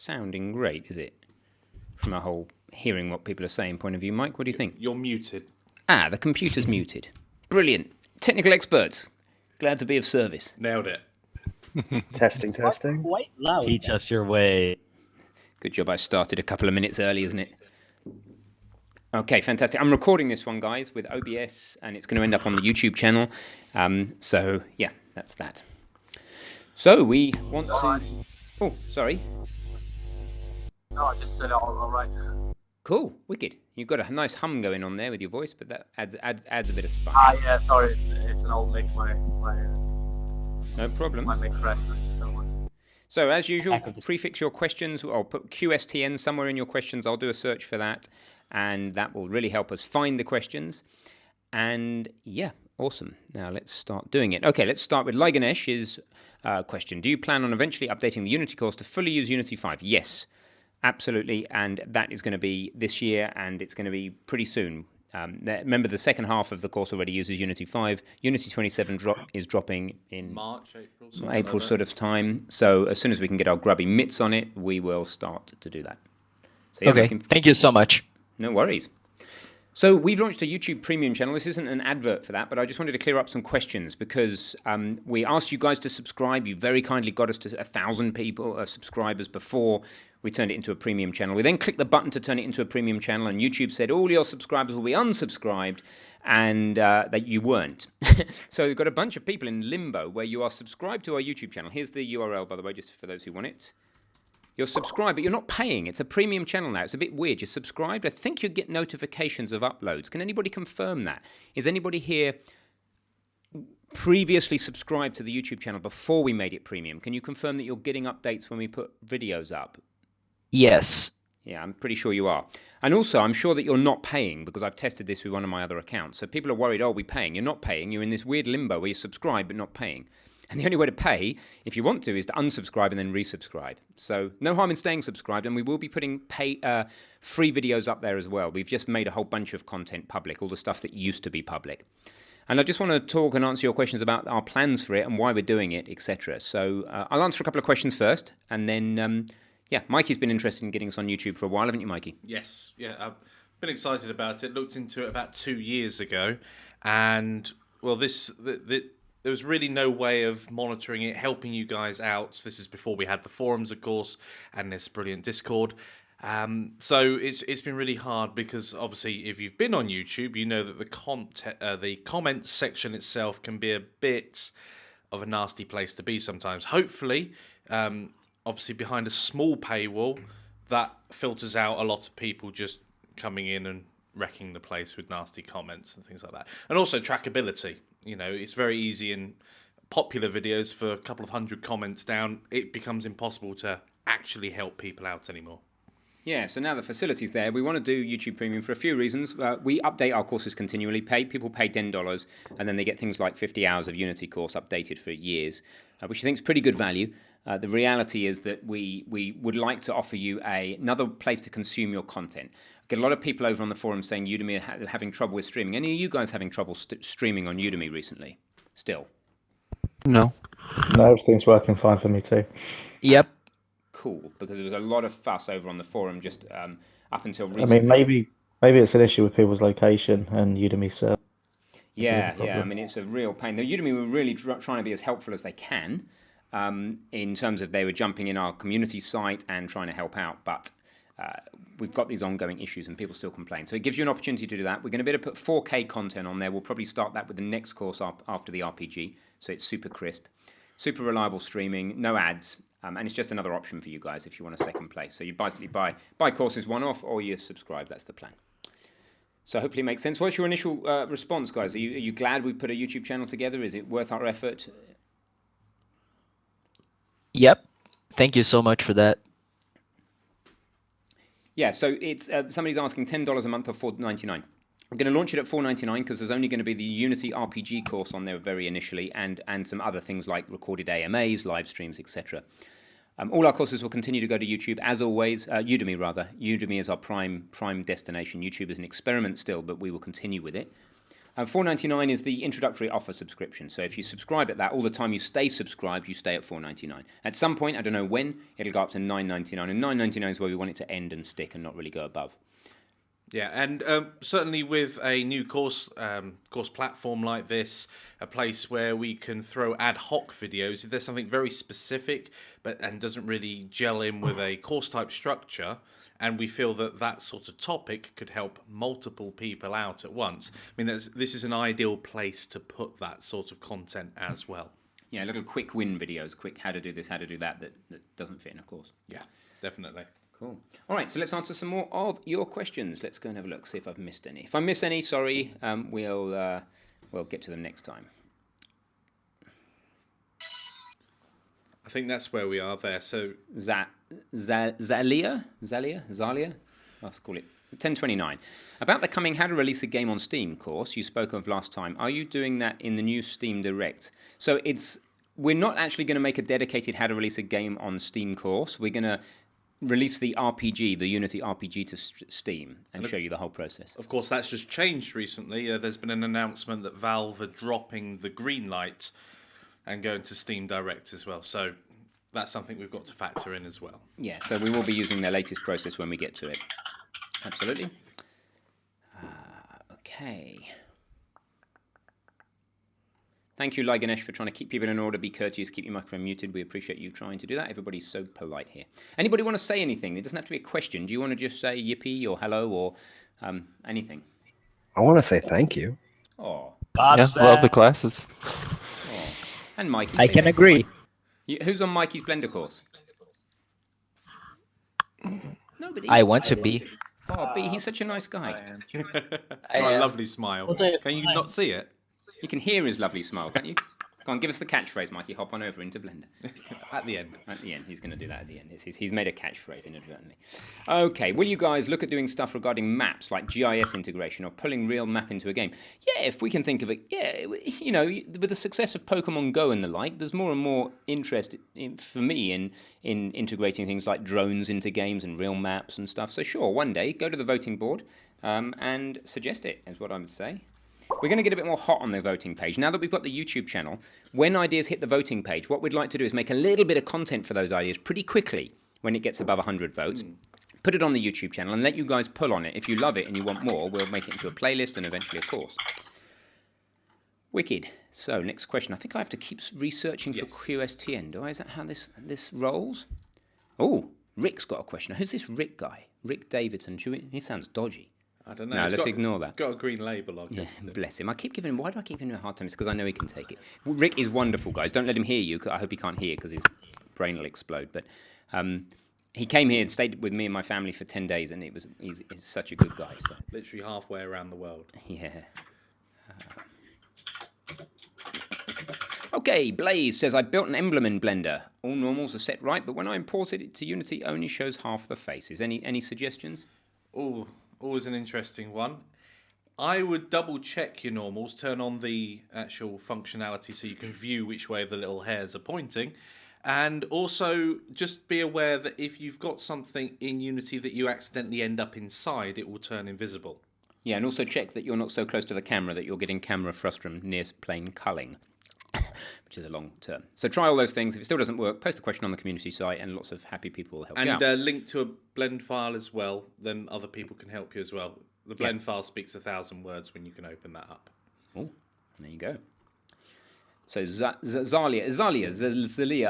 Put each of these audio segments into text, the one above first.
sounding great, is it? From a whole hearing what people are saying point of view. Mike, what do you think? You're muted. Ah, the computer's muted. Brilliant. Technical experts. Glad to be of service. Nailed it. Testing. Quite loud. Teach us your way. Good job I started a couple of minutes early, isn't it? Okay, fantastic. I'm recording this one, guys, with OBS, and it's going to end up on the YouTube channel. So, yeah, that's that. So, we want to... Oh, sorry. No, I just said all right. Cool, wicked. You've got a nice hum going on there with your voice, but that adds a bit of spice. Yeah, sorry, it's an old mic. No problems. My mic crashed. So, as usual, prefix your questions. I'll put QSTN somewhere in your questions. I'll do a search for that, and that will really help us find the questions. And, yeah, awesome. Now, let's start doing it. Okay, let's start with Liganesh's question. Do you plan on eventually updating the Unity course to fully use Unity 5? Yes, absolutely, and that is going to be this year, and it's going to be pretty soon. Remember, the second half of the course already uses Unity 5. Unity 27 is dropping in March, April sort of time. So as soon as we can get our grubby mitts on it, we will start to do that. So, yeah, okay, thank you so much. No worries. So we've launched a YouTube Premium channel. This isn't an advert for that, but I just wanted to clear up some questions because we asked you guys to subscribe. You very kindly got us to 1,000 people, subscribers before we turned it into a premium channel. We then clicked the button to turn it into a premium channel, and YouTube said all your subscribers will be unsubscribed, and that you weren't. So we've got a bunch of people in limbo where you are subscribed to our YouTube channel. Here's the URL, by the way, just for those who want it. You're subscribed, but you're not paying. It's a premium channel now. It's a bit weird. You're subscribed. I think you get notifications of uploads. Can anybody confirm that? Is anybody here previously subscribed to the YouTube channel before we made it premium? Can you confirm that you're getting updates when we put videos up? Yes. Yeah, I'm pretty sure you are. And also, I'm sure that you're not paying because I've tested this with one of my other accounts. So people are worried, oh, we're paying. You're not paying. You're in this weird limbo where you subscribe but not paying. And the only way to pay, if you want to, is to unsubscribe and then resubscribe. So no harm in staying subscribed, and we will be putting free videos up there as well. We've just made a whole bunch of content public, all the stuff that used to be public. And I just want to talk and answer your questions about our plans for it and why we're doing it, etc. So I'll answer a couple of questions first, and then, yeah, Mikey's been interested in getting us on YouTube for a while, haven't you, Mikey? Yes, yeah, I've been excited about it. Looked into it about 2 years ago, and, well, there was really no way of monitoring it, helping you guys out. This is before we had the forums, of course, and this brilliant Discord. So it's been really hard because obviously if you've been on YouTube, you know that the comments section itself can be a bit of a nasty place to be sometimes. Hopefully, obviously behind a small paywall, that filters out a lot of people just coming in and wrecking the place with nasty comments and things like that. And also trackability. You know, it's very easy in popular videos for a couple of hundred comments down. It becomes impossible to actually help people out anymore. Yeah, so now the facility's there. We want to do YouTube Premium for a few reasons. We update our courses continually. People pay $10, and then they get things like 50 hours of Unity course updated for years, which I think is pretty good value. The reality is that we would like to offer you another place to consume your content. I get a lot of people over on the forum saying Udemy are having trouble with streaming. Any of you guys having trouble streaming on Udemy recently? Still? No. No, everything's working fine for me too. Yep. Cool, because there was a lot of fuss over on the forum just up until recently. I mean, maybe it's an issue with people's location and Udemy server. Yeah. I mean, it's a real pain. The Udemy were really trying to be as helpful as they can in terms of they were jumping in our community site and trying to help out, but we've got these ongoing issues and people still complain. So it gives you an opportunity to do that. We're going to be able to put 4K content on there. We'll probably start that with the next course after the RPG, so it's super crisp, super reliable streaming, no ads, and it's just another option for you guys if you want a second place. So you basically buy courses one-off or you subscribe. That's the plan. So hopefully it makes sense. What's your initial response, guys? Are you glad we've put a YouTube channel together? Is it worth our effort? Yep. Thank you so much for that. Yeah, so it's somebody's asking $10 a month or $4.99. We're going to launch it at $4.99 because there's only going to be the Unity RPG course on there very initially and some other things like recorded AMAs, live streams, etc. All our courses will continue to go to YouTube, as always. Udemy, rather. Udemy is our prime destination. YouTube is an experiment still, but we will continue with it. $4.99 is the introductory offer subscription. So if you subscribe at that, all the time you stay subscribed, you stay at $4.99. At some point, I don't know when, it'll go up to $9.99, and $9.99 is where we want it to end and stick and not really go above. Yeah, and certainly with a new course platform like this, a place where we can throw ad hoc videos, if there's something very specific and doesn't really gel in with a course type structure, and we feel that sort of topic could help multiple people out at once, I mean, this is an ideal place to put that sort of content as well. Yeah, little quick win videos, quick how to do this, how to do that doesn't fit in a course. Yeah, definitely. Cool. All right, so let's answer some more of your questions. Let's go and have a look, see if I've missed any. If I miss any, sorry, we'll get to them next time. I think that's where we are there. So Zalia? Let's call it 1029. About the coming How to Release a Game on Steam course you spoke of last time. Are you doing that in the new Steam Direct? So we're not actually going to make a dedicated How to Release a Game on Steam course. We're going to release the RPG, the Unity RPG to Steam and show you the whole process. Of course, that's just changed recently. There's been an announcement that Valve are dropping the green light and going to Steam Direct as well. So that's something we've got to factor in as well. Yeah, so we will be using their latest process when we get to it. Absolutely. Okay. Thank you, Ganesh, for trying to keep people in order, be courteous, keep your microphone muted. We appreciate you trying to do that. Everybody's so polite here. Anybody want to say anything? It doesn't have to be a question. Do you want to just say yippee or hello or anything? I want to say thank you. Oh. Yeah, love the classes. Oh. And Mikey. I can agree. Who's on Mikey's Blender course? Nobody. I want to be. Oh, B, he's such a nice guy. A lovely smile. Can you not see it? You can hear his lovely smile, can't you? Go on, give us the catchphrase, Mikey. Hop on over into Blender. At the end. At the end. He's going to do that at the end. He's made a catchphrase inadvertently. Okay, will you guys look at doing stuff regarding maps, like GIS integration or pulling real map into a game? Yeah, if we can think of it. Yeah, you know, with the success of Pokemon Go and the like, there's more and more interest for me in integrating things like drones into games and real maps and stuff. So sure, one day, go to the voting board and suggest it, is what I would say. We're going to get a bit more hot on the voting page. Now that we've got the YouTube channel, when ideas hit the voting page, what we'd like to do is make a little bit of content for those ideas pretty quickly when it gets above 100 votes. Put it on the YouTube channel and let you guys pull on it. If you love it and you want more, we'll make it into a playlist and eventually a course. Wicked. So, next question. I think I have to keep researching for QSTN. Is that how this rolls? Oh, Rick's got a question. Who's this Rick guy? Rick Davidson. He sounds dodgy. I don't know. No, let's ignore that. Got a green label on. Yeah, bless him. Why do I keep giving him a hard time? It's because I know he can take it. Rick is wonderful, guys. Don't let him hear you. I hope he can't hear because his brain will explode. But he came here and stayed with me and my family for 10 days, and he's such a good guy. So literally halfway around the world. Yeah. Okay, Blaze says, I built an emblem in Blender. All normals are set right, but when I imported it to Unity, it only shows half the faces. Any suggestions? Oh, always an interesting one. I would double check your normals, turn on the actual functionality so you can view which way the little hairs are pointing. And also just be aware that if you've got something in Unity that you accidentally end up inside, it will turn invisible. Yeah, and also check that you're not so close to the camera that you're getting camera frustum near plain culling, which is a long term. So try all those things. If it still doesn't work, post a question on the community site and lots of happy people will help you out. And link to a blend file as well, then other people can help you as well. The blend file speaks 1,000 words when you can open that up. Oh, there you go. So Zalia,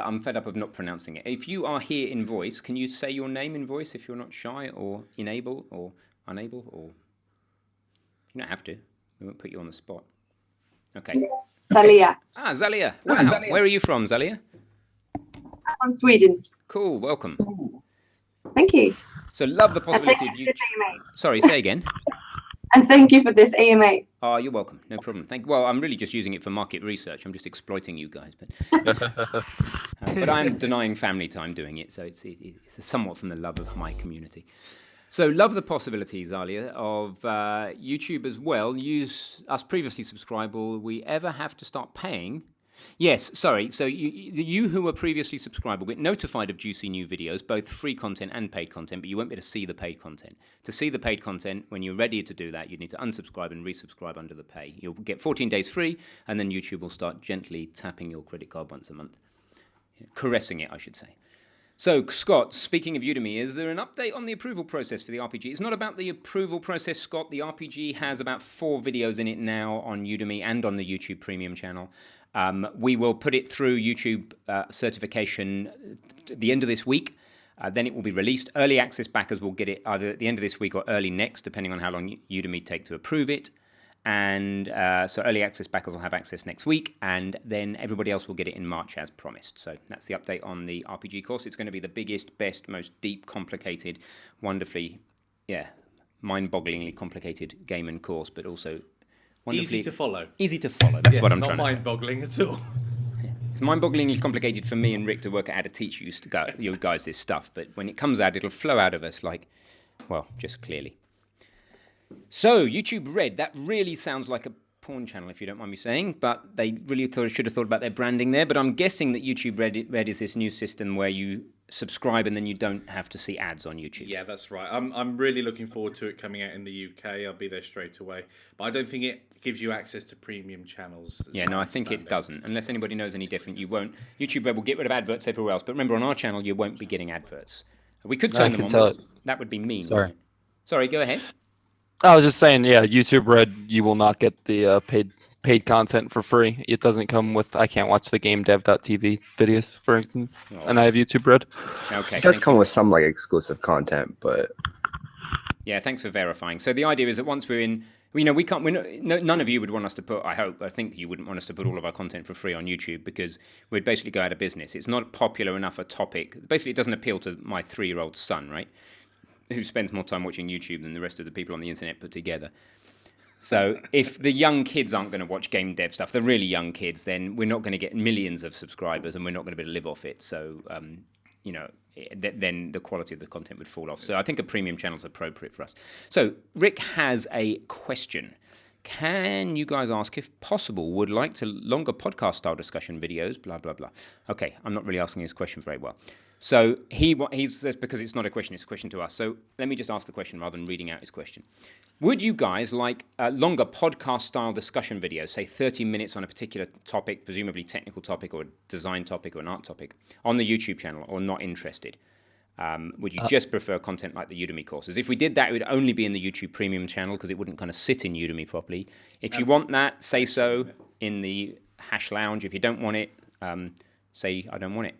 I'm fed up of not pronouncing it. If you are here in voice, can you say your name in voice if you're not shy or unable or unable? Or you don't have to. We won't put you on the spot. Okay. Zalia. Ah, Zalia. Wow. Where are you from, Zalia? From Sweden. Cool. Welcome. Thank you. So love the possibility of you. Sorry, say again. And thank you for this AMA. Oh, you're welcome. No problem. Well, I'm really just using it for market research. I'm just exploiting you guys, but I'm denying family time doing it, so it's somewhat from the love of my community. So love the possibilities, Alia, of YouTube as well. Use us previously subscribed. Will we ever have to start paying Yes, sorry. So you who were previously subscribed will get notified of juicy new videos, both free content and paid content, but you won't be able to see the paid content. To see the paid content, when you're ready to do that, you need to unsubscribe and resubscribe under the pay. You'll get 14 days free, and then YouTube will start gently tapping your credit card once a month. Caressing it, I should say. So, Scott, speaking of Udemy, is there an update on the approval process for the RPG? It's not about the approval process, Scott. The RPG has about 4 videos in it now on Udemy and on the YouTube Premium channel. We will put it through YouTube certification at the end of this week. Then it will be released. Early access backers will get it either at the end of this week or early next, depending on how long Udemy take to approve it. And so early access backers will have access next week, and then everybody else will get it in March as promised. So that's the update on the RPG course. It's going to be the biggest, best, most deep, complicated, wonderfully, mind-bogglingly complicated game and course, but also wonderfully Easy to follow. Easy to follow. That's what I'm not trying to say. mind-boggling at all. It's mind-bogglingly complicated for me and Rick to work out how to teach you guys this stuff, but when it comes out, it'll flow out of us like, well, just clearly. So, YouTube Red, that really sounds like a porn channel, if you don't mind me saying, but they really should have thought about their branding there. But I'm guessing that YouTube Red is this new system where you subscribe and then you don't have to see ads on YouTube. Yeah, that's right. I'm really looking forward to it coming out in the UK. I'll be there straight away. But I don't think it gives you access to premium channels. Yeah, no, I think it doesn't. Unless anybody knows any different, you won't. YouTube Red will get rid of adverts everywhere else. But remember, on our channel, you won't be getting adverts. We could turn them on, but that would be mean. Sorry. Sorry, go ahead. I was just saying, yeah, YouTube Red, you will not get the paid content for free. It doesn't come with. I can't watch the GameDev.tv videos, for instance, and I have YouTube Red. Okay. It does come with some like exclusive content, but yeah, thanks for verifying. So the idea is that once we're in, we can't. None of you would want us to put. I think you wouldn't want us to put all of our content for free on YouTube because we'd basically go out of business. It's not popular enough a topic. Basically, it doesn't appeal to my 3-year-old son, right? Who spends more time watching YouTube than the rest of the people on the internet put together. So if the young kids aren't going to watch game dev stuff, the really young kids, then we're not going to get millions of subscribers and we're not going to be able to live off it. So, then the quality of the content would fall off. So I think a premium channel is appropriate for us. So Rick has a question. Can you guys ask, if possible, would like to longer podcast-style discussion videos, blah, blah, blah. Okay, I'm not really asking his question very well. So he says, because it's not a question, it's a question to us. So let me just ask the question rather than reading out his question. Would you guys like longer podcast-style discussion videos, say 30 minutes on a particular topic, presumably technical topic or a design topic or an art topic, on the YouTube channel, or not interested? Would you just prefer content like the Udemy courses? If we did that, it would only be in the YouTube Premium channel because it wouldn't kind of sit in Udemy properly. If you want that, say so in the hash lounge. If you don't want it, say I don't want it.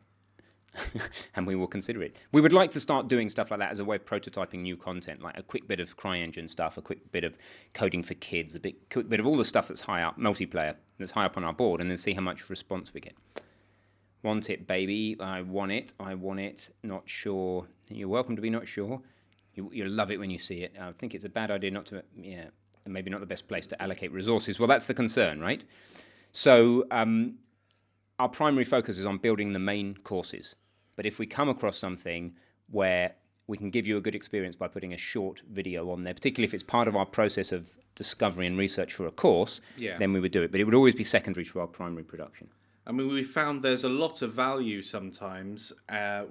And we will consider it. We would like to start doing stuff like that as a way of prototyping new content, like a quick bit of CryEngine stuff, a quick bit of coding for kids, quick bit of all the stuff that's high up, multiplayer, that's high up on our board, and then see how much response we get. Want it, baby. I want it. Not sure. You're welcome to be not sure. You'll love it when you see it. I think it's a bad idea not to, maybe not the best place to allocate resources. Well, that's the concern, right? So our primary focus is on building the main courses. But if we come across something where we can give you a good experience by putting a short video on there, particularly if it's part of our process of discovery and research for a course, then we would do it. But it would always be secondary to our primary production. I mean, we found there's a lot of value sometimes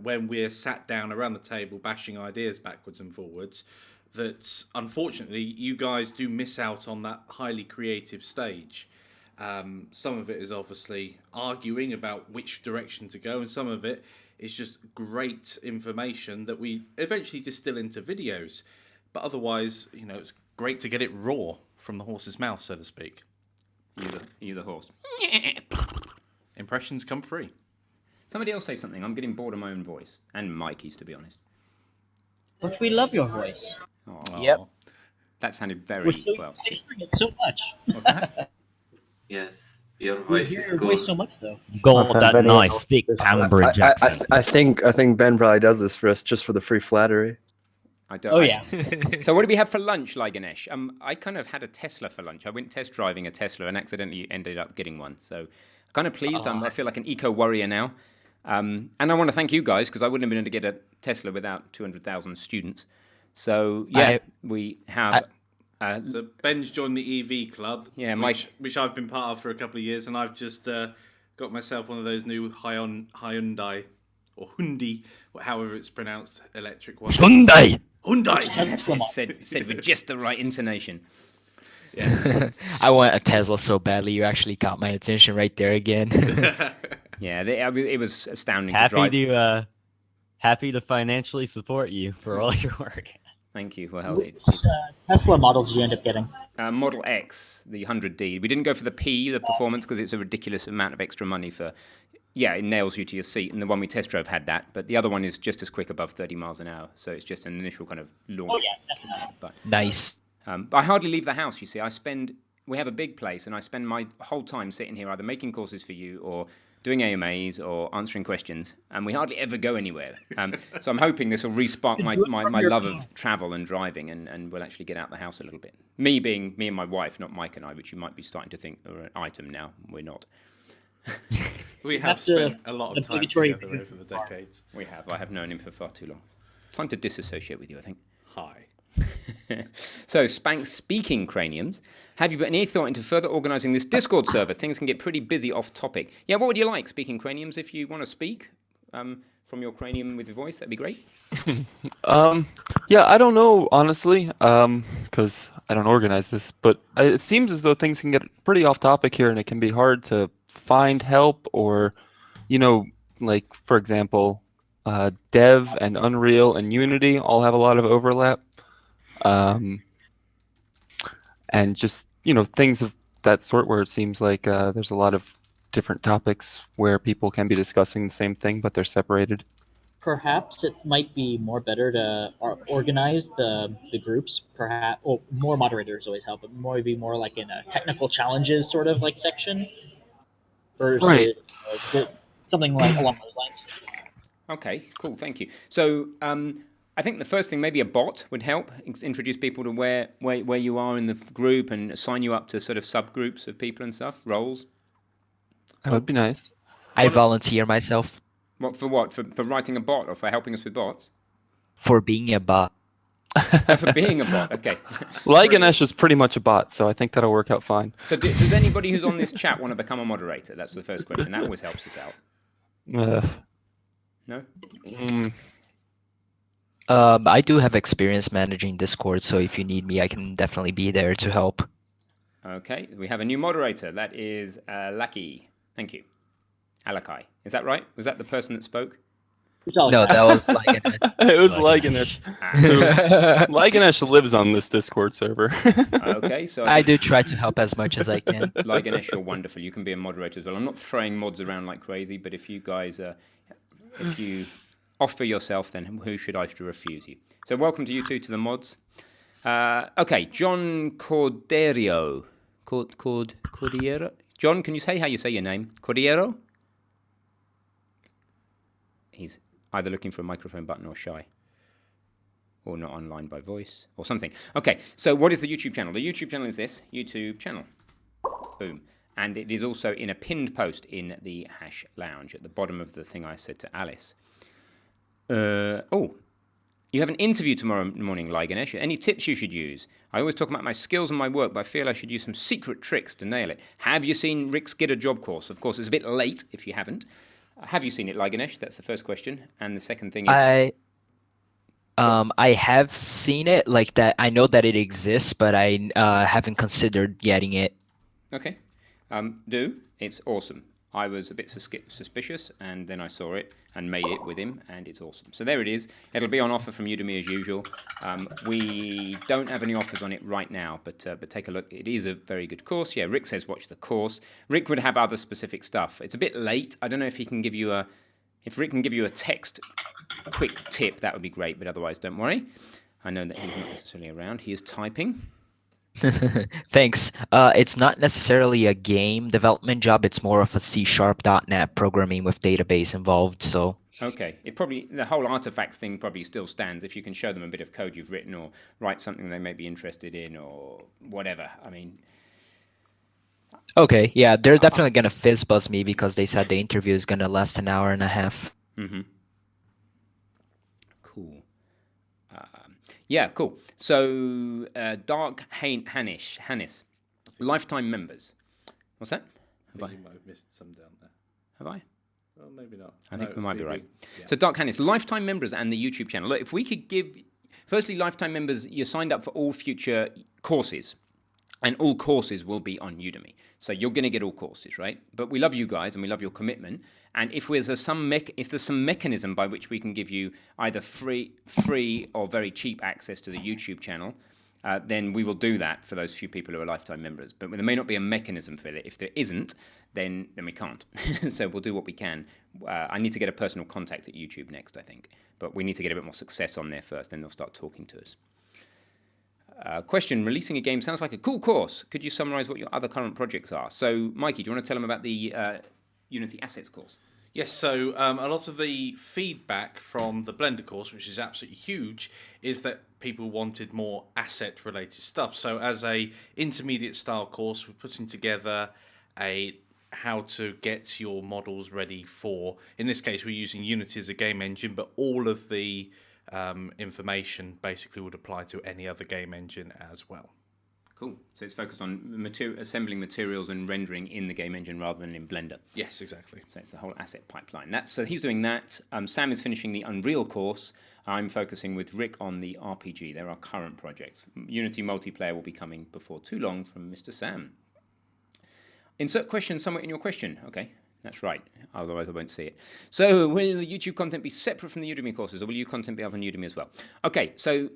when we're sat down around the table bashing ideas backwards and forwards that, unfortunately, you guys do miss out on that highly creative stage. Some of it is obviously arguing about which direction to go, and some of it is just great information that we eventually distill into videos. But otherwise, it's great to get it raw from the horse's mouth, so to speak. You the horse. Impressions come free. Somebody else say something. I'm getting bored of my own voice. And Mikey's, to be honest. But we love your voice. Aww. Yep. That sounded very We're so well. savoring it so much. What's that? Yes, your We voice hear is your cool. voice so much, though. Go on with that nice, thick Cambridge accent. I think Ben probably does this for us just for the free flattery. I don't. Oh, yeah. So what did we have for lunch, Ganesh? I kind of had a Tesla for lunch. I went test driving a Tesla and accidentally ended up getting one. So I'm kind of pleased. I feel like an eco-warrior now. And I want to thank you guys because I wouldn't have been able to get a Tesla without 200,000 students. So, we have... So Ben's joined the EV club, Yeah, which I've been part of for a couple of years, and I've just got myself one of those new Hyundai or Hyundai, however it's pronounced, electric ones. Hyundai. said with just the right intonation. Yes. I want a Tesla so badly. You actually got my attention right there again. Yeah, it was astounding to drive. Happy to financially support you for all your work. Thank you. Well, Which Tesla models did you end up getting? Model X, the 100D. We didn't go for the P, the performance, because it's a ridiculous amount of extra money for. Yeah, it nails you to your seat, and the one we test drove had that. But the other one is just as quick, above 30 miles an hour. So it's just an initial kind of launch. Oh yeah, definitely. But, Nice. but I hardly leave the house. You see, we have a big place, and I spend my whole time sitting here either making courses for you or doing AMAs or answering questions, and we hardly ever go anywhere. So I'm hoping this will re-spark my love of travel and driving, and we'll actually get out the house a little bit. Me and my wife, not Mike and I, which you might be starting to think are an item now. We're not. We have spent a lot of time together over the decades. We have. I have known him for far too long. Time to disassociate with you, I think. Hi. So, speaking craniums, have you put any thought into further organising this Discord server? Things can get pretty busy off topic. Yeah, what would you like, speaking craniums? If you want to speak from your cranium with your voice, that'd be great. Yeah, I don't know, honestly, because I don't organize this, but it seems as though things can get pretty off topic here, and it can be hard to find help or, like, for example, Dev and Unreal and Unity all have a lot of overlap. And just, things of that sort where it seems like there's a lot of different topics where people can be discussing the same thing, but they're separated. Perhaps it might be more better to organize the groups. Perhaps, more moderators always help, but maybe more like in a technical challenges sort of like section versus Right. Something like along those lines. Okay, cool, thank you. So I think the first thing, maybe a bot would help introduce people to where you are in the group and assign you up to sort of subgroups of people and stuff, roles. That would be nice. I volunteer myself. What? For writing a bot or for helping us with bots? For being a bot. For being a bot, okay. Ganesh is pretty much a bot, so I think that'll work out fine. So does anybody who's on this chat want to become a moderator? That's the first question. That always helps us out. No? I do have experience managing Discord, so if you need me, I can definitely be there to help. Okay, we have a new moderator. That is Lucky. Thank you. Alakai. Is that right? Was that the person that spoke? No, that was Lyganesh. It was Lyganesh. Lyganesh lives on this Discord server. Okay, so I do try to help as much as I can. Lyganesh, you're wonderful. You can be a moderator as well. I'm not throwing mods around like crazy, but if you guys, if you offer yourself, then who should I refuse you? So welcome to you two to the mods. Okay, John Cordeiro. Cordeiro? John, can you say how you say your name? Cordeiro? He's either looking for a microphone button or shy. Or not online by voice or something. Okay, so what is the YouTube channel? The YouTube channel is this YouTube channel. Boom. And it is also in a pinned post in the Hash Lounge at the bottom of the thing I said to Alice. You have an interview tomorrow morning, Lyganesh. Any tips you should use? I always talk about my skills and my work, but I feel I should use some secret tricks to nail it. Have you seen Rick's Get a Job course? Of course, it's a bit late if you haven't. Have you seen it, Lyganesh? That's the first question. And the second thing is... I have seen it like that. I know that it exists, but I haven't considered getting it. Okay. It's awesome. I was a bit suspicious, and then I saw it and made it with him, and it's awesome. So there it is. It'll be on offer from Udemy as usual. We don't have any offers on it right now, but take a look. It is a very good course. Yeah, Rick says watch the course. Rick would have other specific stuff. It's a bit late. I don't know if he can give you if Rick can give you a text quick tip, that would be great, but otherwise don't worry. I know that he's not necessarily around. He is typing. Thanks. It's not necessarily a game development job. It's more of a C#.NET programming with database involved. So okay, the whole artifacts thing probably still stands if you can show them a bit of code you've written or write something they may be interested in or whatever. I mean. Okay, yeah, they're definitely gonna fizz buzz me because they said the interview is gonna last an hour and a half. Mm-hmm. Cool. Yeah, cool. So, Dark Hannis, lifetime members. What's that? I think you might have missed some down there. Have I? Well, maybe not. I think No, we might be we- right. yeah. So Dark Canis, lifetime members and the YouTube channel. Look, if we could give, firstly, lifetime members, you're signed up for all future courses. And all courses will be on Udemy. So you're going to get all courses, right? But we love you guys and we love your commitment. And if there's some mechanism by which we can give you either free or very cheap access to the YouTube channel, then we will do that for those few people who are lifetime members. But there may not be a mechanism for it. If there isn't, then we can't. So we'll do what we can. I need to get a personal contact at YouTube next, I think. But we need to get a bit more success on there first. Then they'll start talking to us. Question, releasing a game sounds like a cool course. Could you summarize what your other current projects are? So, Mikey, do you want to tell them about the Unity Assets course? Yes, so a lot of the feedback from the Blender course, which is absolutely huge, is that people wanted more asset-related stuff. So as a intermediate style course, we're putting together a how to get your models ready for, in this case, we're using Unity as a game engine, but all of the information basically would apply to any other game engine as well. Cool. So it's focused on assembling materials and rendering in the game engine rather than in Blender. Yes, exactly. So it's the whole asset pipeline. So he's doing that. Sam is finishing the Unreal course. I'm focusing with Rick on the RPG. They're our current projects. Unity multiplayer will be coming before too long from Mr. Sam. Insert question somewhere in your question. Okay. That's right. Otherwise, I won't see it. So, will the YouTube content be separate from the Udemy courses, or will your content be up on Udemy as well? Okay. So,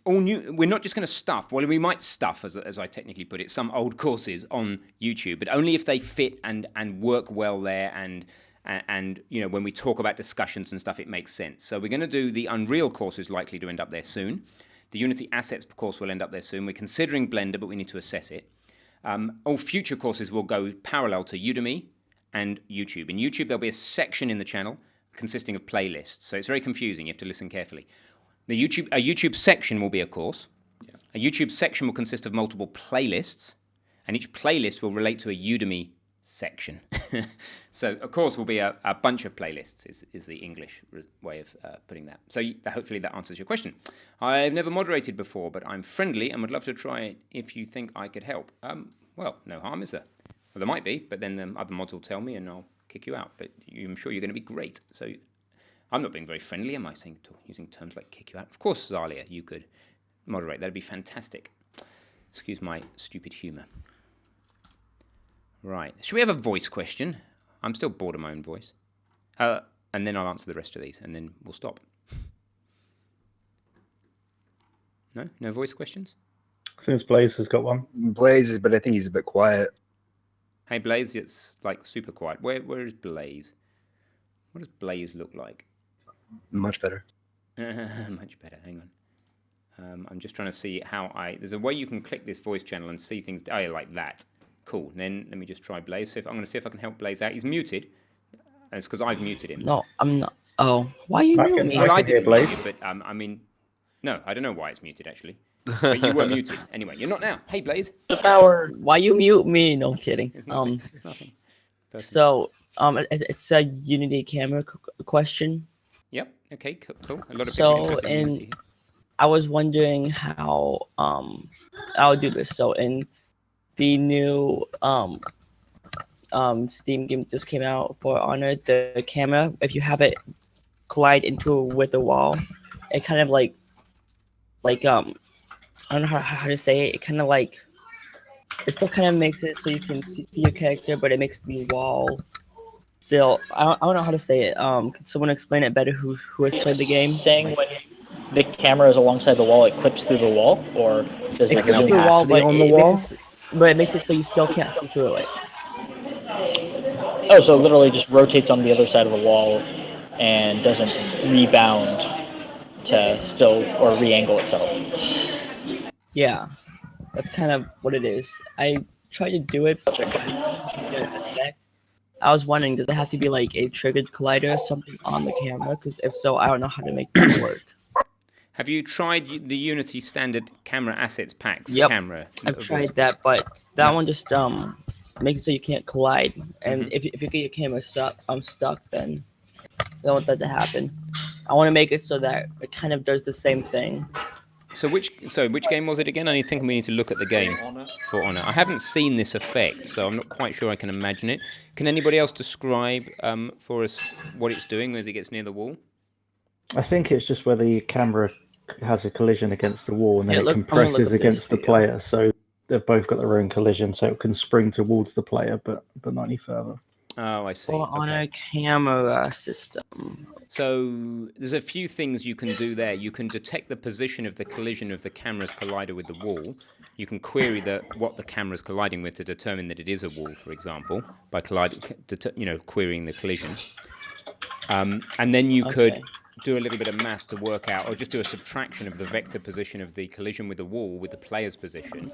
we're not just going to stuff. Well, we might stuff, as I technically put it, some old courses on YouTube, but only if they fit and work well there, and when we talk about discussions and stuff, it makes sense. So, we're going to do the Unreal course is likely to end up there soon. The Unity Assets course will end up there soon. We're considering Blender, but we need to assess it. All future courses will go parallel to Udemy and YouTube. In YouTube, there'll be a section in the channel consisting of playlists. So it's very confusing. You have to listen carefully. A YouTube section will be a course. Yeah. A YouTube section will consist of multiple playlists, and each playlist will relate to a Udemy section. So a course will be a bunch of playlists is the English way of putting that. So hopefully that answers your question. I've never moderated before, but I'm friendly and would love to try it if you think I could help. Well, no harm, is there? Well, there might be, but then the other mods will tell me and I'll kick you out. But I'm sure you're going to be great. So I'm not being very friendly, am I, using terms like kick you out? Of course, Zalia, you could moderate. That'd be fantastic. Excuse my stupid humour. Right. Should we have a voice question? I'm still bored of my own voice. And then I'll answer the rest of these, and then we'll stop. No? No voice questions? I think Blaze has got one. Blaze, but I think he's a bit quiet. Hey, Blaze, it's like super quiet. Where is Blaze? What does Blaze look like? Much better. Much better. Hang on. I'm just trying to see how there's a way you can click this voice channel and see things. Oh, like that. Cool. Then let me just try Blaze. I'm going to see if I can help Blaze out. He's muted. It's because I've muted him. No, I'm not. Oh, why you mute me? Well, I didn't mute you, but I mean, no, I don't know why it's muted actually. But you were muted anyway. You're not now. Hey, Blaze. The power. Why you mute me? No, I'm kidding. It's nothing. It's nothing. So, it's a Unity camera question. Yep. Okay. Cool. A lot of people interested in Unity. I was wondering how I'll do this. So in the new Steam game that just came out for Honor, the camera, if you have it collide with a wall, it kind of like I don't know how to say it. It kind of like it still kind of makes it so you can see your character, but it makes the wall still. I don't know how to say it. Can someone explain it better? Who has played the game? Saying when the camera is alongside the wall, it clips through the wall, or does it clips through the wall, but it makes it so you still can't see through it. Oh, so it literally just rotates on the other side of the wall and doesn't rebound to still or re-angle itself. Yeah, that's kind of what it is. I tried to do it, but I was wondering, does it have to be like a triggered collider or something on the camera? Because if so, I don't know how to make that work. Have you tried the Unity standard camera assets packs? Yep, camera. I've tried that, but that one just makes it so you can't collide. And if you get your camera stuck, then I don't want that to happen. I want to make it so that it kind of does the same thing. So which game was it again? I think we need to look at the game. For Honor. I haven't seen this effect, so I'm not quite sure I can imagine it. Can anybody else describe for us what it's doing as it gets near the wall? I think it's just where the camera has a collision against the wall, and then Yeah, it look, I'm gonna look compresses up this against the video. player. So they've both got their own collision, so it can spring towards the player, but not any further. Oh, I see. On Okay. a camera system. So there's a few things you can do there. You can detect the position of the collision of the camera's collider with the wall. You can query what the camera's colliding with to determine that it is a wall, for example, by querying the collision. And then you could do a little bit of maths to work out, or just do a subtraction of the vector position of the collision with the wall with the player's position,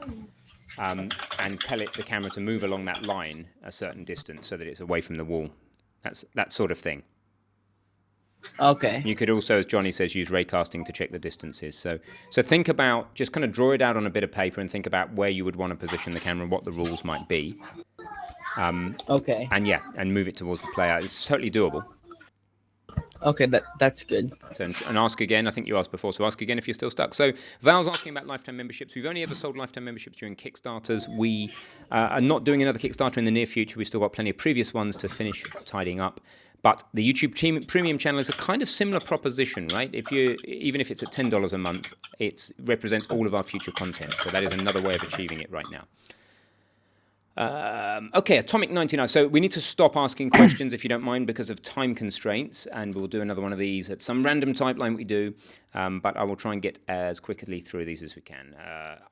and tell the camera to move along that line a certain distance so that it's away from the wall. That's that sort of thing. Okay. You could also, as Johnny says, use raycasting to check the distances. So think about, just kind of draw it out on a bit of paper and think about where you would want to position the camera and what the rules might be. Okay. And move it towards the player. It's totally doable. Okay, that's good. So, and ask again. I think you asked before, so ask again if you're still stuck. So Val's asking about lifetime memberships. We've only ever sold lifetime memberships during Kickstarters. We are not doing another Kickstarter in the near future. We've still got plenty of previous ones to finish tidying up. But the YouTube Premium channel is a kind of similar proposition, right? Even if it's at $10 a month, it represents all of our future content. So that is another way of achieving it right now. Okay, Atomic 99. So we need to stop asking questions, if you don't mind, because of time constraints, and we'll do another one of these at some random typeline we do, but I will try and get as quickly through these as we can.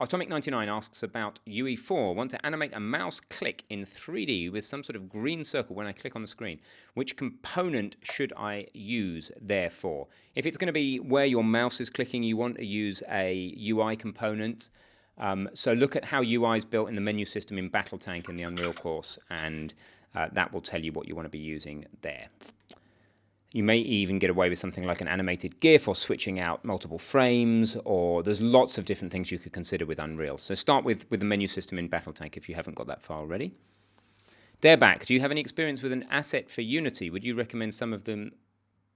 Atomic 99 asks about UE4. Want to animate a mouse click in 3D with some sort of green circle when I click on the screen. Which component should I use, therefore? If it's going to be where your mouse is clicking, you want to use a UI component. So look at how UI is built in the menu system in Battletank in the Unreal course, and that will tell you what you want to be using there. You may even get away with something like an animated GIF or switching out multiple frames, or there's lots of different things you could consider with Unreal. So start with the menu system in Battletank if you haven't got that file already. Dareback, do you have any experience with an asset for Unity? Would you recommend some of them,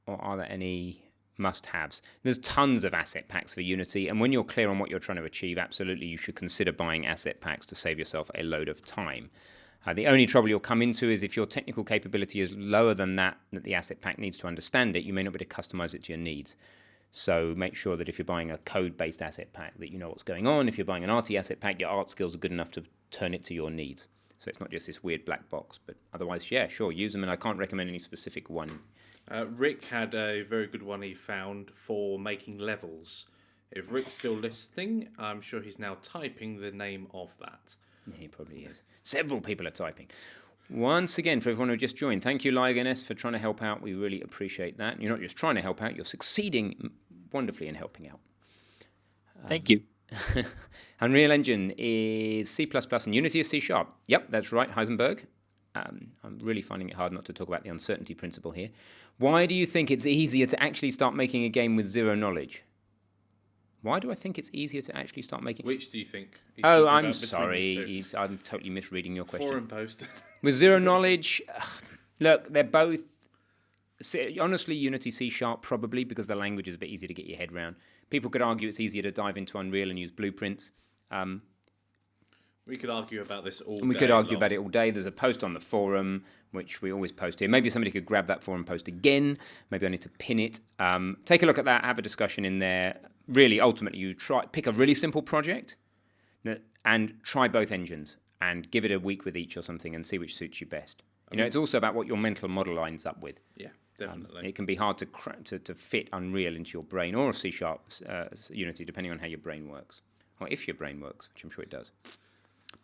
or are there any must-haves? There's tons of asset packs for Unity, and when you're clear on what you're trying to achieve, absolutely you should consider buying asset packs to save yourself a load of time. The only trouble you'll come into is if your technical capability is lower than that the asset pack needs to understand it, you may not be able to customize it to your needs. So make sure that if you're buying a code-based asset pack that you know what's going on. If you're buying an arty asset pack, your art skills are good enough to turn it to your needs. So it's not just this weird black box, but otherwise, yeah, sure, use them, and I can't recommend any specific one. Rick had a very good one he found for making levels. If Rick's still listening, I'm sure he's now typing the name of that. Yeah, he probably is. Several people are typing. Once again, for everyone who just joined, thank you, Lyganes, for trying to help out. We really appreciate that. You're not just trying to help out, you're succeeding wonderfully in helping out. Thank you. Unreal Engine is C++ and Unity is C#. Yep, that's right, Heisenberg. I'm really finding it hard not to talk about the uncertainty principle here. Why do you think it's easier to actually start making a game with zero knowledge? Why do I think it's easier to actually start making... Which do you think? Oh, I'm sorry. I'm totally misreading your question. Forum post. With zero knowledge, look, they're both... Honestly, Unity C# probably, because the language is a bit easier to get your head around. People could argue it's easier to dive into Unreal and use blueprints. We could argue about this all day. And we could argue about it all day. There's a post on the forum, which we always post here. Maybe somebody could grab that forum post again. Maybe I need to pin it. Take a look at that. Have a discussion in there. Really, ultimately, you pick a really simple project and try both engines and give it a week with each or something and see which suits you best. You know, it's also about what your mental model lines up with. Yeah, definitely. It can be hard to fit Unreal into your brain, or C# Unity, depending on how your brain works, or if your brain works, which I'm sure it does.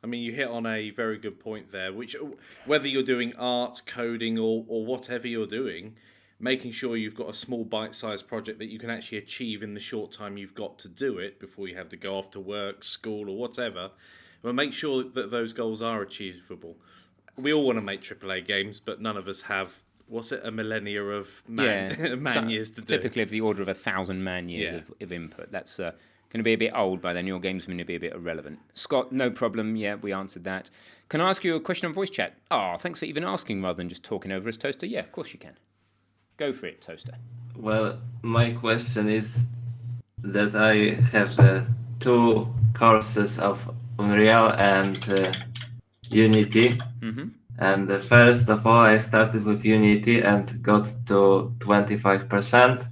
I mean, you hit on a very good point there, which whether you're doing art, coding, or whatever you're doing, making sure you've got a small bite-sized project that you can actually achieve in the short time you've got to do it before you have to go off to work, school, or whatever, but make sure that those goals are achievable. We all want to make AAA games, but none of us have, a millennia of man years to do. Typically of the order of 1,000 man years of input. That's going to be a bit old by then. Your game's going to be a bit irrelevant. Scott, no problem. Yeah, we answered that. Can I ask you a question on voice chat? Oh, thanks for even asking rather than just talking over us, Toaster. Yeah, of course you can. Go for it, Toaster. Well, my question is, that I have 2 courses of Unreal and Unity. And first of all, I started with Unity and got to 25%.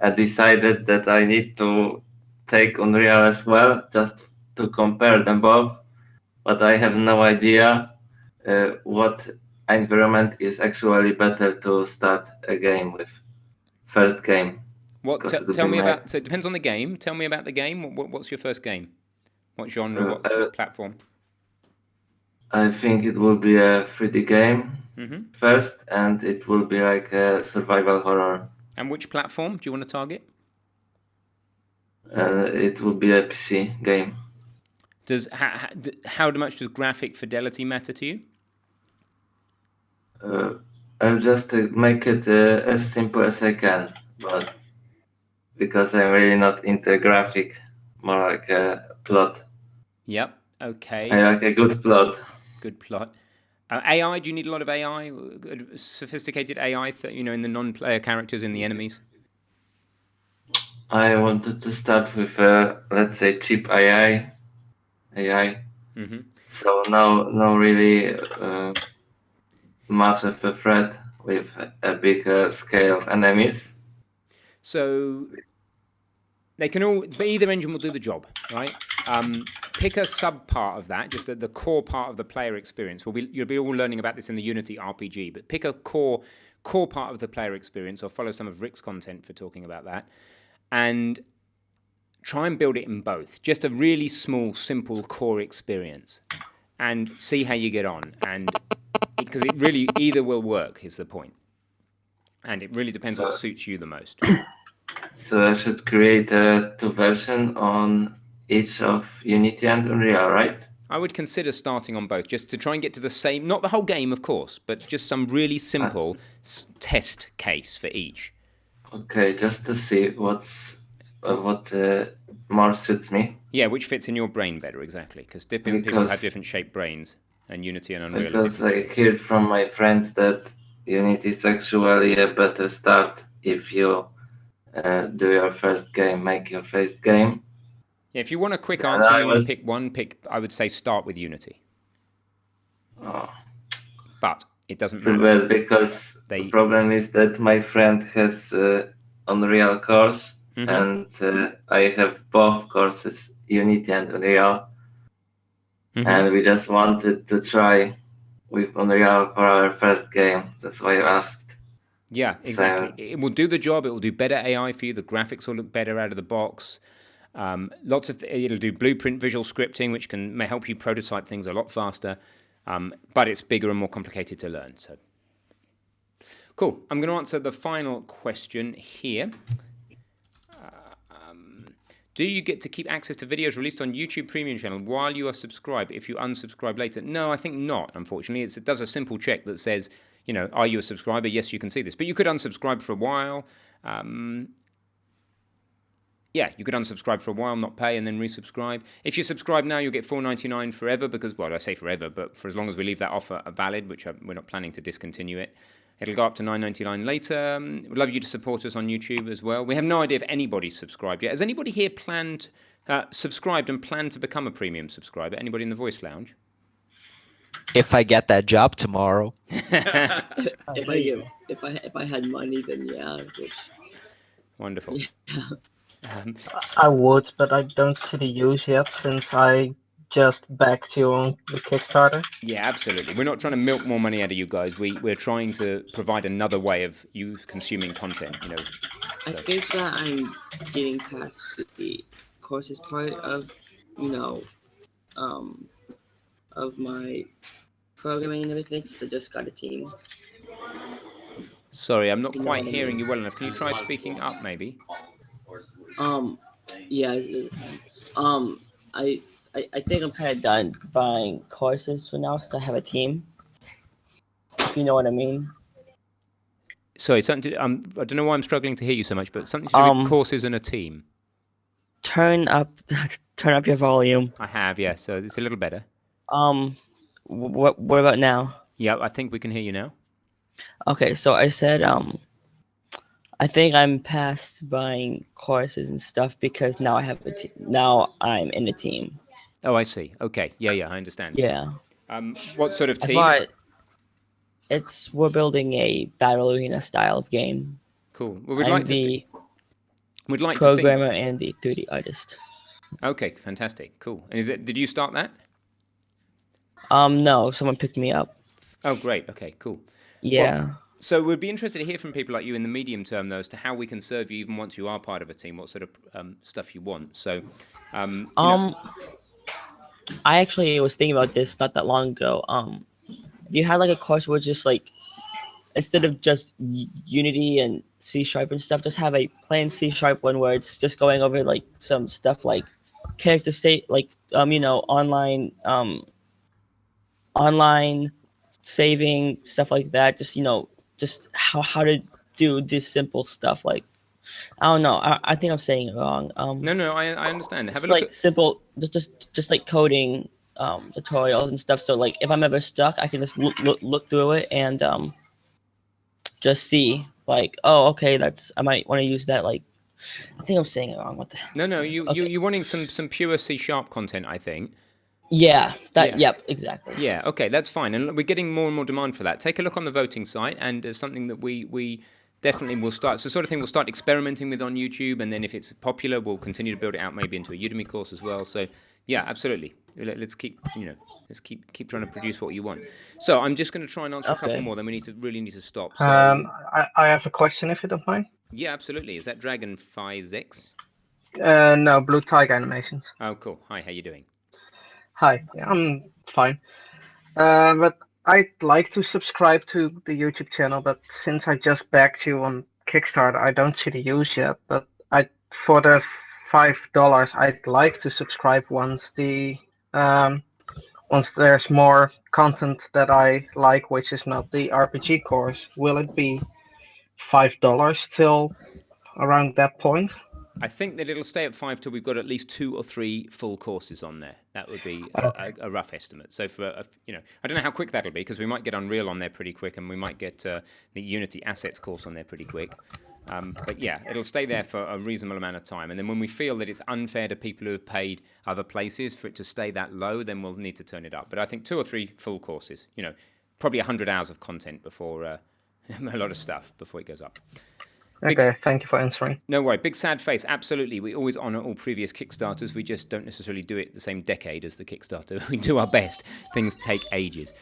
I decided that I need to take Unreal as well, just to compare them both. But I have no idea what environment is actually better to start a game with. First game. What? Tell me about. So it depends on the game. Tell me about the game. What's your first game? What genre? What platform? I think it will be a 3D game first, and it will be like a survival horror. And which platform do you want to target? It will be a PC game. How much does graphic fidelity matter to you? I'll just make it as simple as I can, but because I'm really not into graphic, more like a plot. Yep. Okay. I like a good plot. Good plot. AI? Do you need a lot of AI? Sophisticated AI? In the non-player characters in the enemies. I wanted to start with let's say cheap AI. So no really much of a threat with a big scale of enemies. So they can all, but either engine will do the job, right? Pick a sub part of that, just the core part of the player experience. You'll be all learning about this in the Unity RPG, but pick a core part of the player experience, or follow some of Rick's content for talking about that, and try and build it in both. Just a really small, simple core experience, and see how you get on. And because it really either will work is the point, and it really depends what suits you the most. So I should create 2 versions on each of Unity and Unreal, right? I would consider starting on both, just to try and get to the same, not the whole game, of course, but just some really simple test case for each. Okay, just to see what more suits me. Yeah, which fits in your brain better, exactly, because different people have different shaped brains, and Unity and Unreal are different. Because I heard from my friends that Unity is actually a better start if you do your first game, make your first game. Yeah, if you want a quick answer and you want to pick one, I would say start with Unity. Oh. But it doesn't Too matter. bad, because the problem is that my friend has Unreal course, and I have both courses, Unity and Unreal. And we just wanted to try with Unreal for our first game. That's why I asked. Yeah, exactly. It will do the job. It will do better AI for you. The graphics will look better out of the box. It'll do blueprint visual scripting, which may help you prototype things a lot faster. But it's bigger and more complicated to learn. So, cool. I'm going to answer the final question here. Do you get to keep access to videos released on YouTube Premium channel while you are subscribed if you unsubscribe later? No, I think not, unfortunately. It does a simple check that says, are you a subscriber? Yes, you can see this. But you could unsubscribe for a while. Yeah, you could unsubscribe for a while, not pay, and then resubscribe. If you subscribe now, you'll get $4.99 forever because, well, I say forever, but for as long as we leave that offer valid, which we're not planning to discontinue it. It'll go up to $9.99 later. We'd love you to support us on YouTube as well. We have no idea if anybody's subscribed yet. Has anybody here subscribed and planned to become a premium subscriber? Anybody in the Voice Lounge? If I get that job tomorrow. If I had money, then yeah. Wonderful. I would, but I don't see the use yet since I just backed you on the Kickstarter. Yeah, absolutely. We're not trying to milk more money out of you guys. We're trying to provide another way of you consuming content. I think that I'm getting past the courses part of, of my programming and everything. So I just got a team. Sorry, I'm not quite hearing you well enough. Can you try speaking up, maybe? Yeah. I think I'm kind of done buying courses for now since I have a team. If you know what I mean. Sorry, I don't know why I'm struggling to hear you so much, but something to do with courses and a team. Turn up your volume. I have, yeah. So it's a little better. What about now? Yeah, I think we can hear you now. Okay, so I said I think I'm past buying courses and stuff because now I have now I'm in a team. Oh, I see. Okay. Yeah, I understand. Yeah. What sort of I team? bought. We're building a battle arena style of game. Cool. Well, we'd I'm like to the think. programmer and the 3D artist. Okay, fantastic. Cool. And did you start that? No, someone picked me up. Oh, great. Okay, cool. Yeah. Well, so we'd be interested to hear from people like you in the medium term, though, as to how we can serve you even once you are part of a team, what sort of stuff you want. So, you know, I actually was thinking about this not that long ago. If you had like a course where just like instead of just Unity and C# and stuff, just have a plain C# one where it's just going over like some stuff like character state, like online saving stuff like that. Just just how to do this simple stuff. Like I don't know. I think I'm saying it wrong. no, I understand. Have a Just look like at. simple, just like coding tutorials and stuff. So like if I'm ever stuck, I can just look through it and just see like, oh, okay, I might want to use that. Like I think I'm saying it wrong. What the? No, you're wanting some pure C# content, I think. Yeah. Yeah. Yep. Exactly. Yeah. Okay, that's fine, and we're getting more and more demand for that. Take a look on the voting site, and it's something that we definitely will start. It's the sort of thing we'll start experimenting with on YouTube, and then if it's popular, we'll continue to build it out maybe into a Udemy course as well. So, yeah, absolutely. Let's keep let's keep trying to produce what you want. So I'm just going to try and answer a couple more. Then we really need to stop. So I have a question if you don't mind. yeah, absolutely. Is that Dragonfly6? No, Blue Tiger Animations. Oh, cool. Hi, how you doing? Hi, yeah, I'm fine. But I'd like to subscribe to the YouTube channel, but since I just backed you on Kickstarter, I don't see the use yet. But for the $5, I'd like to subscribe once there's more content that I like, which is not the RPG course. Will it be $5 till around that point? I think that it'll stay at 5 till we've got at least 2 or 3 full courses on there. That would be a rough estimate. So for I don't know how quick that'll be because we might get Unreal on there pretty quick, and we might get the Unity Assets course on there pretty quick. But yeah, it'll stay there for a reasonable amount of time. And then when we feel that it's unfair to people who have paid other places for it to stay that low, then we'll need to turn it up. But I think 2 or 3 full courses. Probably 100 hours of content before a lot of stuff before it goes up. Okay, thank you for answering. No worry. Big sad face. Absolutely. We always honour all previous Kickstarters. We just don't necessarily do it the same decade as the Kickstarter. We do our best. Things take ages.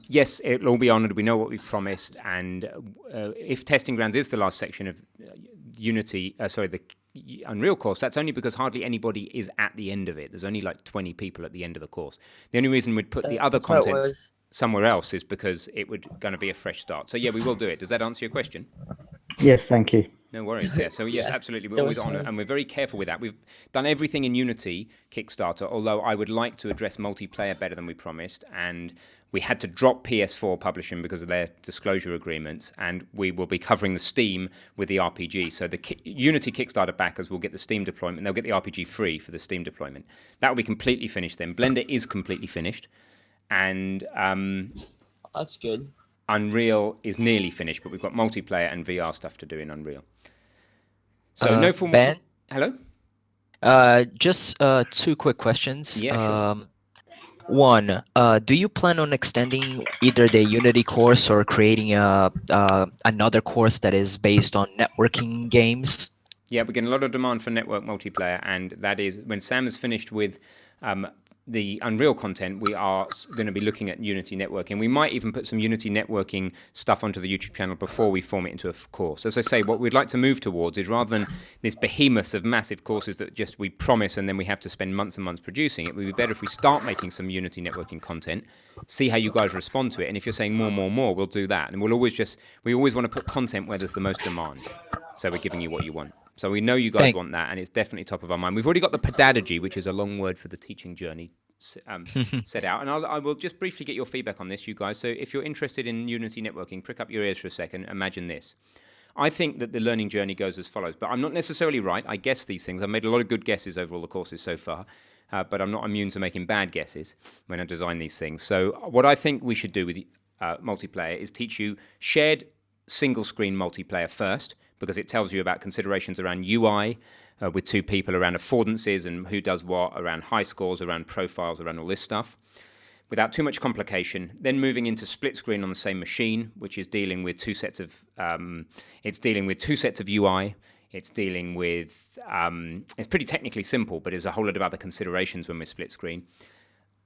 Yes, it'll all be honoured. We know what we've promised. And if Testing Grounds is the last section of the Unreal course, that's only because hardly anybody is at the end of it. There's only like 20 people at the end of the course. The only reason we'd put the other contents somewhere else is because it would going to be a fresh start. So yeah, we will do it. Does that answer your question? Yes, thank you. No worries. Yeah. So yes, absolutely. We always honour, and we're very careful with that. We've done everything in Unity Kickstarter, although I would like to address multiplayer better than we promised, and we had to drop PS4 publishing because of their disclosure agreements, and we will be covering the Steam with the RPG. So the Unity Kickstarter backers will get the Steam deployment. They'll get the RPG free for the Steam deployment. That will be completely finished then. Blender is completely finished, and that's good. Unreal is nearly finished, but we've got multiplayer and VR stuff to do in Unreal. So no formal. Ben? Hello? Just 2 quick questions. Yeah, sure. One, do you plan on extending either the Unity course or creating another course that is based on networking games? Yeah, we're getting a lot of demand for network multiplayer, and that is when Sam is finished with the Unreal content, we are going to be looking at Unity networking. We might even put some Unity networking stuff onto the YouTube channel before we form it into a course. As I say, what we'd like to move towards is rather than this behemoth of massive courses that just we promise and then we have to spend months and months producing, it would be better if we start making some Unity networking content, see how you guys respond to it, and if you're saying more, we'll do that. And we always want to put content where there's the most demand. So we're giving you what you want. So we know you guys want that, and it's definitely top of our mind. We've already got the pedagogy, which is a long word for the teaching journey, set out. And I will just briefly get your feedback on this, you guys. So if you're interested in Unity networking, prick up your ears for a second. Imagine this. I think that the learning journey goes as follows, but I'm not necessarily right. I guess these things. I've made a lot of good guesses over all the courses so far, but I'm not immune to making bad guesses when I design these things. So what I think we should do with multiplayer is teach you shared single-screen multiplayer first, because it tells you about considerations around UI with two people, around affordances and who does what, around high scores, around profiles, around all this stuff, without too much complication. Then moving into split screen on the same machine, which is dealing with two sets of UI. It's dealing with it's pretty technically simple, but there's a whole lot of other considerations when we're split screen.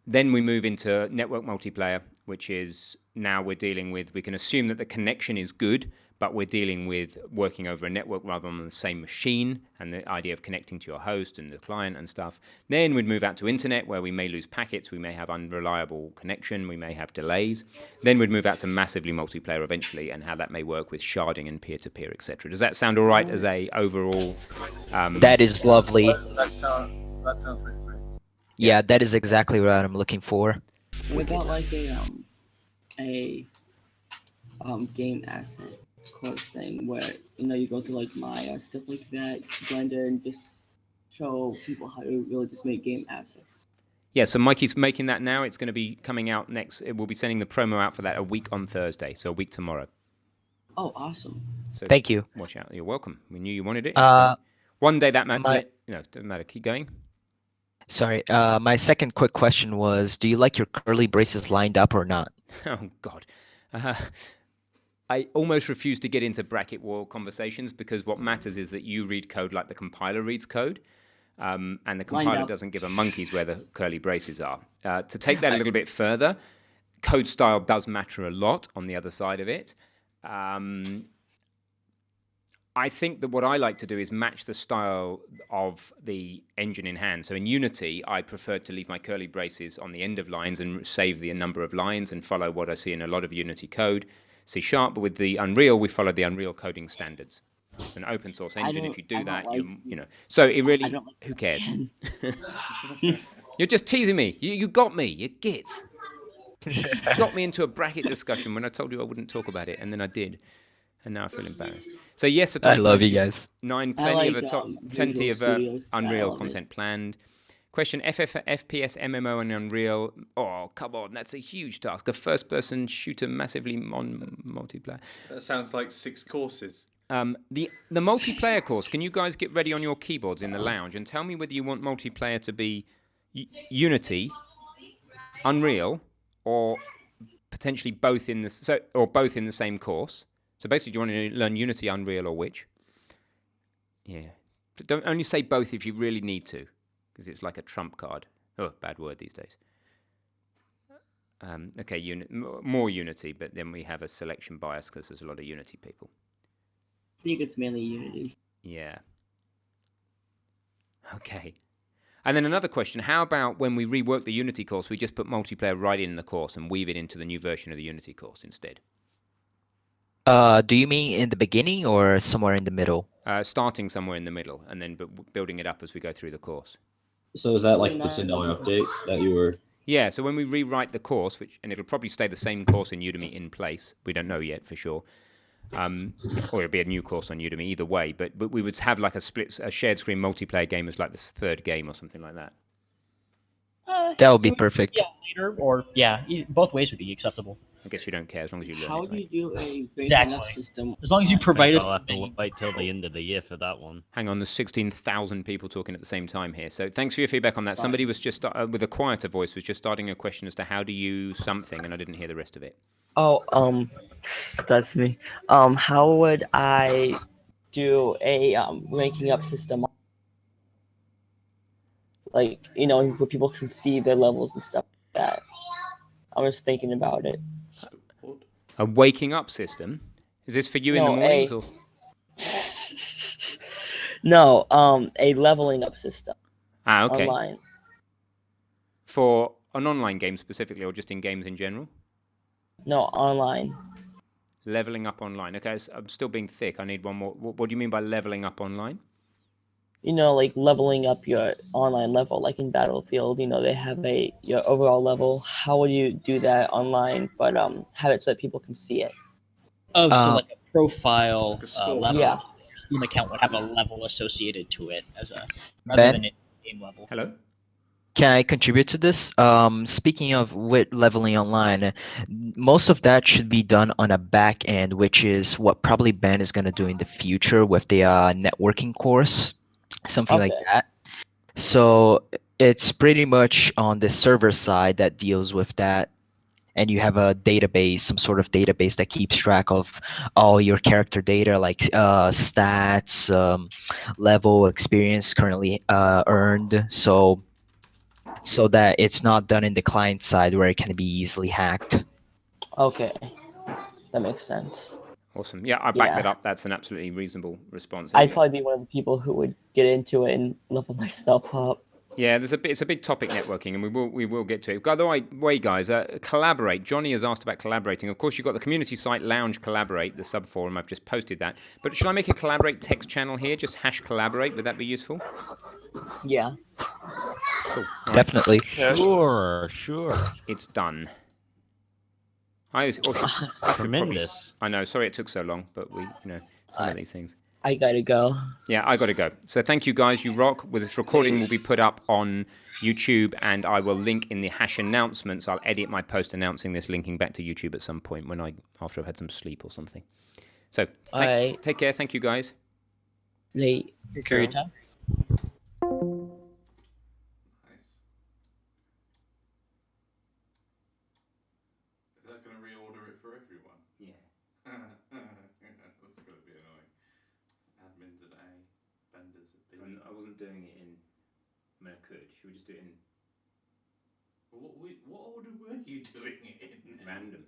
Then we move into network multiplayer, which is now we're dealing with, we can assume that the connection is good, but we're dealing with working over a network rather than the same machine, and the idea of connecting to your host and the client and stuff. Then we'd move out to internet, where we may lose packets, we may have unreliable connection, we may have delays. Then we'd move out to massively multiplayer eventually, and how that may work with sharding and peer-to-peer, etc. Does that sound all right as a overall? That is lovely. That sounds really great. Yeah, that is exactly what I'm looking for. What about like a game asset course thing where you go to like Maya, stuff like that, Blender, and just show people how to really just make game assets? Yeah, so Mikey's making that now. It's going to be coming out next. We'll be sending the promo out for that a week on Thursday, so a week tomorrow. Oh, awesome. So thank you. Watch out. You're welcome. We knew you wanted it. One day that might... doesn't matter. Keep going. Sorry, my second quick question was, do you like your curly braces lined up or not? Oh, God. I almost refuse to get into bracket war conversations, because what matters is that you read code like the compiler reads code, and the compiler doesn't give a monkey's where the curly braces are. To take that a little bit further, code style does matter a lot on the other side of it. I think that what I like to do is match the style of the engine in hand. So in Unity, I prefer to leave my curly braces on the end of lines and save the number of lines and follow what I see in a lot of Unity code. C#, but with the Unreal, we follow the Unreal coding standards. It's an open source engine. If you do that, so it really, who cares? You're just teasing me. You got me. You gits. You got me into a bracket discussion when I told you I wouldn't talk about it, and then I did. And now I feel embarrassed. So yes, I love you guys. 9, plenty of Unreal content planned. Question: FPS, MMO, and Unreal. Oh, come on, that's a huge task. A first-person shooter massively on multiplayer. That sounds like 6 courses. The multiplayer course. Can you guys get ready on your keyboards in the lounge and tell me whether you want multiplayer to be Unity, Unreal, or potentially both in the same course. So basically, do you want to learn Unity, Unreal, or which? Yeah. But don't only say both if you really need to, because it's like a trump card. Oh, bad word these days. Okay, more Unity, but then we have a selection bias because there's a lot of Unity people. I think it's mainly Unity. Yeah. Okay. And then another question, how about when we rework the Unity course, we just put multiplayer right in the course and weave it into the new version of the Unity course instead? Do you mean in the beginning or somewhere in the middle? Starting somewhere in the middle and then building it up as we go through the course. So is that like the $10 update that you were... Yeah, so when we rewrite the course, and it'll probably stay the same course in Udemy in place, we don't know yet for sure, or it'll be a new course on Udemy, either way, but we would have like a shared screen multiplayer game as like the third game or something like that. That would be perfect. Yeah, later, or both ways would be acceptable. I guess you don't care as long as you learn How it, do right? you do a Exactly. system? As long as you provide us. I'll have to wait till the end of the year for that one. Hang on, there's 16,000 people talking at the same time here. So thanks for your feedback on that. Somebody was just, with a quieter voice, was just starting a question as to how do you something, and I didn't hear the rest of it. Oh, that's me. How would I do a ranking up system? Like, where people can see their levels and stuff like that. I was thinking about it. A waking up system? Is this for you in the mornings? Or? No, a leveling up system. Okay. Online. For an online game specifically, or just in games in general? No, online. Leveling up online. Okay, I'm still being thick. I need one more. What do you mean by leveling up online? Like leveling up your online level, like in Battlefield, they have your overall level. How would you do that online, but have it so that people can see it? Oh, so like a profile level. Yeah. Steam account would have a level associated to it rather than a game level. Hello? Can I contribute to this? Speaking of with leveling online, most of that should be done on a back end, which is what probably Ben is going to do in the future with the networking course, something like that. So it's pretty much on the server side that deals with that. And you have a database, some sort of database that keeps track of all your character data, like stats, level, experience currently earned. So that it's not done in the client side where it can be easily hacked. Okay, that makes sense. Awesome. Yeah, I back that up. That's an absolutely reasonable response. I'd probably be one of the people who would get into it and level myself up. Yeah, it's a big topic, networking, and we will get to it. By the way, guys, collaborate. Johnny has asked about collaborating. Of course, you've got the community site Lounge Collaborate, the sub forum. I've just posted that. But should I make a collaborate text channel here? Just #collaborate. Would that be useful? Yeah. Cool. All right. Definitely. Sure. It's done. I should Tremendous. I know. Sorry, it took so long, but some of these things. I gotta go. Yeah, I gotta go. So thank you, guys. You rock. With this recording will be put up on YouTube, and I will link in the #announcements. I'll edit my post announcing this, linking back to YouTube at some point after I've had some sleep or something. So take care. Thank you, guys. Late. For your time. Is that going to reorder it for everyone? Yeah. That's going to be annoying. Admins at A, vendors at B. I wasn't doing it in. I mean, I could. Should we just do it in What order were you doing it in? random?